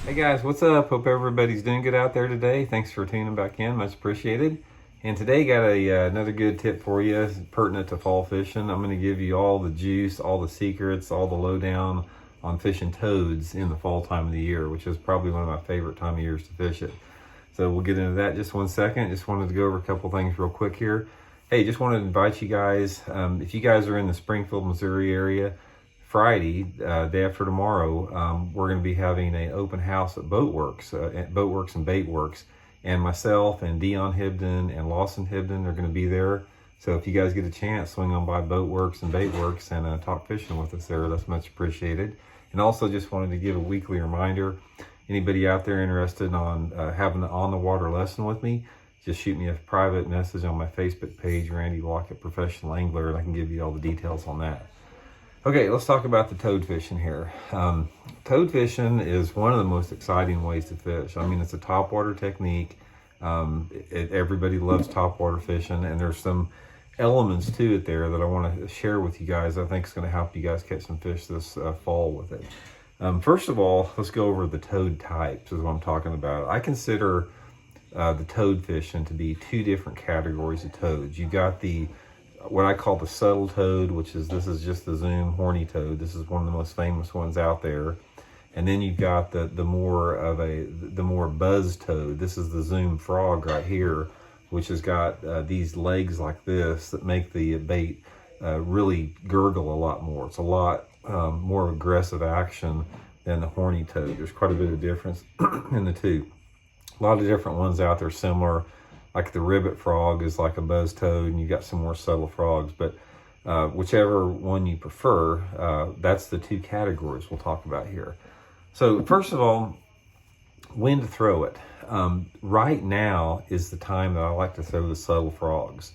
Hey guys, what's up? Hope everybody's doing good out there today. Thanks for tuning back in, much appreciated. And today got another good tip for you pertinent to fall fishing. I'm going to give you all the juice, all the secrets, all the lowdown on fishing toads in the fall time of the year, which is probably one of my favorite time of years to fish it. So we'll get into that in just 1 second. Just wanted to go over a couple things real quick here. Hey, just wanted to invite you guys, if you guys are in the Springfield, Missouri area, Friday, day after tomorrow, we're going to be having an open house at Boatworks and Baitworks. And myself and Dion Hibden and Lawson Hibden are going to be there. So if you guys get a chance, swing on by Boatworks and Baitworks and talk fishing with us there. That's much appreciated. And also just wanted to give a weekly reminder. Anybody out there interested on having an on-the-water lesson with me, just shoot me a private message on my Facebook page, Randy Lockett Professional Angler, and I can give you all the details on that. Okay, let's talk about the toad fishing here. Toad fishing is one of the most exciting ways to fish. I mean, it's a topwater technique. Everybody loves topwater fishing, and there's some elements to it there that I want to share with you guys. I think it's going to help you guys catch some fish this fall with it. First of all, let's go over the toad types is what I'm talking about. I consider the toad fishing to be two different categories of toads. You got what I call the subtle toad, this is just the zoom horny toad. This is one of the most famous ones out there. And then you've got the more buzz toad. This is the zoom frog right here, which has got these legs like this that make the bait really gurgle a lot more. It's a lot more aggressive action than the horny toad. There's quite a bit of difference in the two. A lot of different ones out there similar. Like the ribbit frog is like a buzz toad, and you got some more subtle frogs. But whichever one you prefer, that's the two categories we'll talk about here. So first of all, when to throw it. Right now is the time that I like to throw the subtle frogs.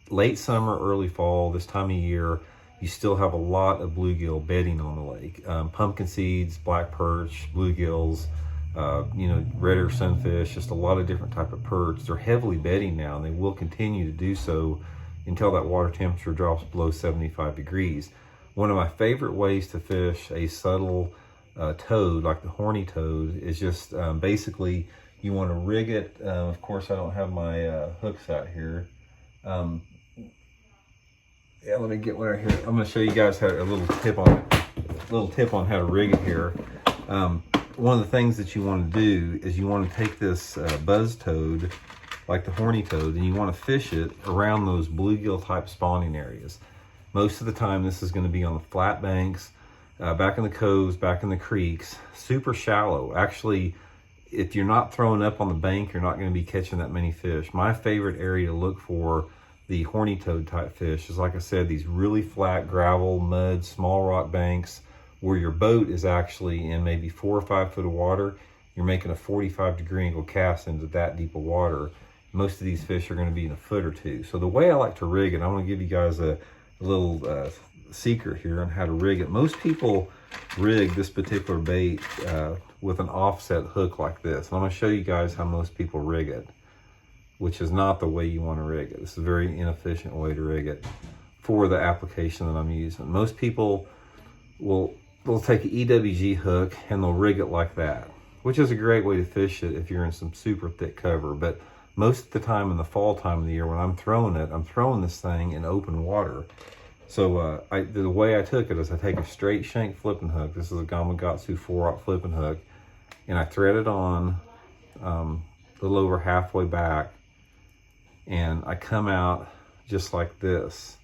Late summer, early fall, this time of year, you still have a lot of bluegill bedding on the lake. Pumpkin seeds, black perch, bluegills, red ear sunfish, just a lot of different type of perch. They're heavily bedding now, and they will continue to do so until that water temperature drops below 75 degrees. One of my favorite ways to fish a subtle toad, like the horny toad, is just basically you want to rig it. Of course, I don't have my hooks out here. Yeah, let me get one right here. I'm going to show you guys a little tip on how to rig it here. One of the things that you want to do is you want to take this buzz toad, like the horny toad, and you want to fish it around those bluegill type spawning areas. Most of the time this is going to be on the flat banks, back in the coves, back in the creeks, super shallow. Actually, if you're not throwing up on the bank, you're not going to be catching that many fish. My favorite area to look for the horny toad type fish is, like I said, these really flat gravel, mud, small rock banks where your boat is actually in maybe 4 or 5 foot of water. You're making a 45-degree angle cast into that deep of water. Most of these fish are going to be in a foot or two. So the way I like to rig it, I want to give you guys a little secret here on how to rig it. Most people rig this particular bait with an offset hook like this. And I'm going to show you guys how most people rig it, which is not the way you want to rig it. This is a very inefficient way to rig it for the application that I'm using. Most people they'll take an EWG hook and they'll rig it like that, which is a great way to fish it if you're in some super thick cover. But most of the time in the fall time of the year when I'm throwing this thing in open water. So the way I took it is I take a straight shank flipping hook. This is a Gamakatsu 4/0 flipping hook, and I thread it on a little over halfway back, and I come out just like this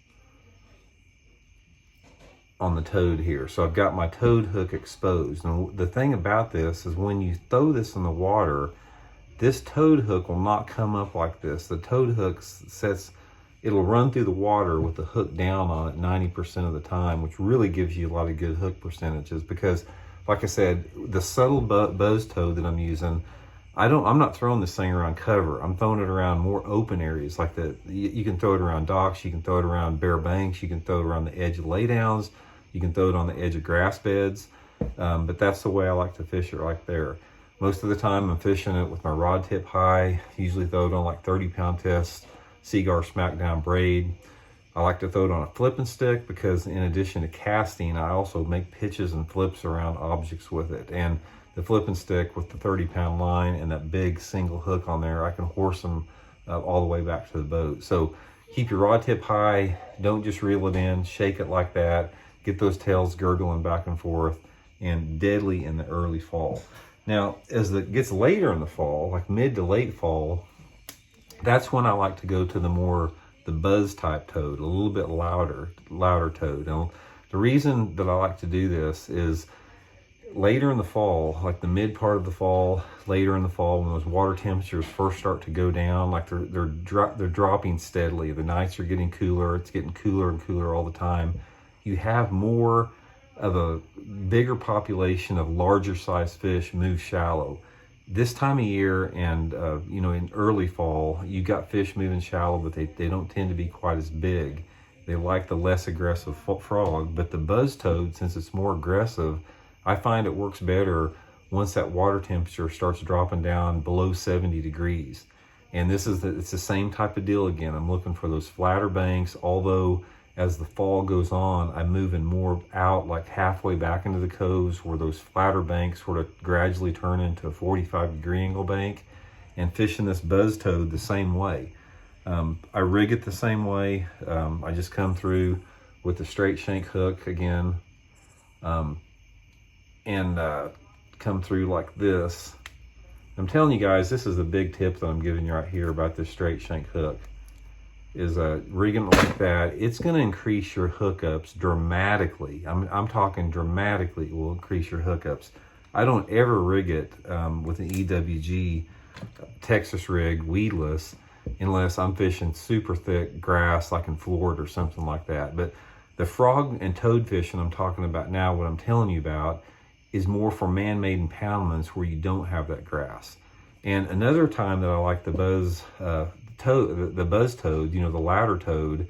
on the toad here. So I've got my toad hook exposed. And the thing about this is when you throw this in the water, this toad hook will not come up like this. The toad hook it'll run through the water with the hook down on it 90% of the time, which really gives you a lot of good hook percentages because, like I said, the subtle buzz toad that I'm using, I'm not throwing this thing around cover. I'm throwing it around more open areas like that. You can throw it around docks, you can throw it around bare banks, you can throw it around the edge of laydowns, you can throw it on the edge of grass beds, but that's the way I like to fish it right there. Most of the time I'm fishing it with my rod tip high, usually throw it on like 30-pound test, Seagar Smackdown braid. I like to throw it on a flipping stick because in addition to casting, I also make pitches and flips around objects with it. And the flipping stick with the 30-pound line and that big single hook on there, I can horse them all the way back to the boat. So keep your rod tip high. Don't just reel it in. Shake it like that. Get those tails gurgling back and forth, and deadly in the early fall. Now, as it gets later in the fall, like mid to late fall, that's when I like to go to the buzz type toad, a little bit louder toad. Now, the reason that I like to do this is later in the fall, like the mid part of the fall, later in the fall, when those water temperatures first start to go down, like they're dropping steadily. The nights are getting cooler. It's getting cooler and cooler all the time. You have more of a bigger population of larger size fish move shallow. This time of year and in early fall, you got fish moving shallow, but they don't tend to be quite as big. They like the less aggressive frog, but the buzz toad, since it's more aggressive, I find it works better once that water temperature starts dropping down below 70 degrees. And it's the same type of deal again. I'm looking for those flatter banks, although as the fall goes on, I'm moving more out, like halfway back into the coves where those flatter banks sort of gradually turn into a 45-degree angle bank, and fishing this buzz toad the same way. I rig it the same way. I just come through with the straight shank hook again, and come through like this. I'm telling you guys, this is a big tip that I'm giving you right here about this straight shank hook. Is rigging it like that. It's going to increase your hookups dramatically. I'm talking dramatically. It will increase your hookups. I don't ever rig it with an EWG Texas rig weedless unless I'm fishing super thick grass like in Florida or something like that. But the frog and toad fishing I'm talking about now, what I'm telling you about, is more for man-made impoundments where you don't have that grass. And another time that I like the buzz toad, the buzz toad, the louder toad,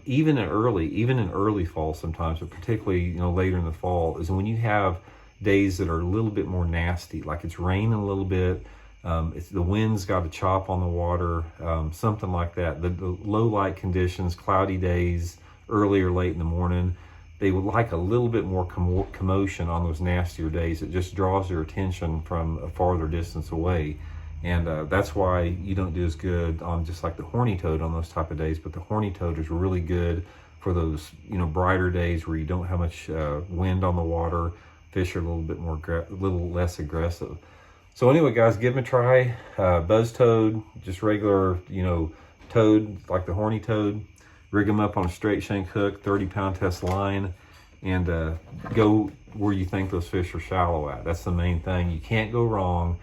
even in early fall sometimes, but particularly later in the fall, is when you have days that are a little bit more nasty, like it's raining a little bit, the wind's got a chop on the water, something like that. The low light conditions, cloudy days, early or late in the morning, they would like a little bit more commotion on those nastier days. It just draws their attention from a farther distance away. And that's why you don't do as good on just like the horny toad on those type of days. But the horny toad is really good for those, brighter days where you don't have much wind on the water. Fish are a little less aggressive. So anyway, guys, give them a try. Buzz toad, just regular, toad, like the horny toad. Rig them up on a straight shank hook, 30-pound test line, and go where you think those fish are shallow at. That's the main thing. You can't go wrong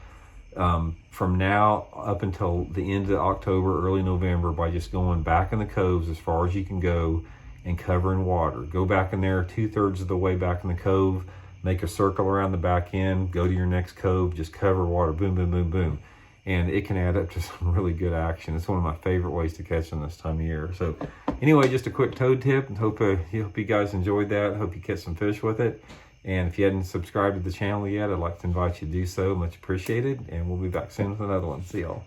from now up until the end of October, early November, by just going back in the coves as far as you can go and covering water. Go back in there 2/3 of the way back in the cove, make a circle around the back end, go to your next cove, just cover water, boom, boom, boom, boom. And it can add up to some really good action. It's one of my favorite ways to catch them this time of year. So anyway, just a quick toad tip, and hope you guys enjoyed that. Hope you catch some fish with it. And if you hadn't subscribed to the channel yet, I'd like to invite you to do so. Much appreciated. And we'll be back soon with another one. See y'all.